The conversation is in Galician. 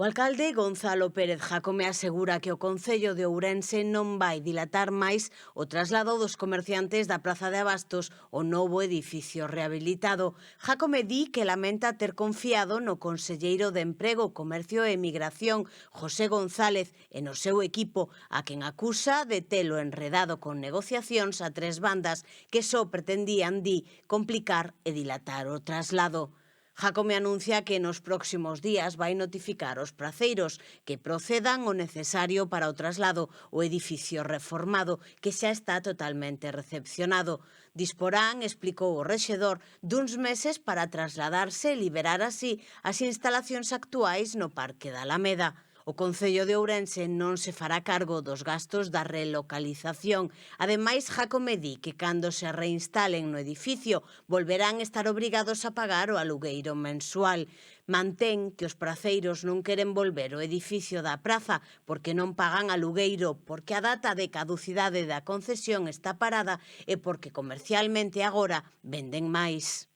O alcalde Gonzalo Pérez Jácome asegura que o Concello de Ourense non vai dilatar máis o traslado dos comerciantes da Praza de Abastos ao novo edificio rehabilitado. Jácome di que lamenta ter confiado no conselleiro de Emprego, Comercio e Migración, José González, e no seu equipo, a quen acusa de telo enredado con negociacións a tres bandas que só pretendían, di, complicar e dilatar o traslado. Jácome anuncia que nos próximos días vai notificar aos praceiros que procedan o necesario para o traslado ao edificio reformado, que xa está totalmente recepcionado. Disporán, explicou o rexedor, duns meses para trasladarse e liberar así as instalacións actuais no Parque da Alameda. O Concello de Ourense non se fará cargo dos gastos da relocalización. Ademais, Jácome di que cando se reinstalen no edificio volverán estar obrigados a pagar o alugueiro mensual. Mantén que os praceiros non queren volver ao edificio da praza porque non pagan alugueiro, porque a data de caducidade da concesión está parada e porque comercialmente agora venden máis.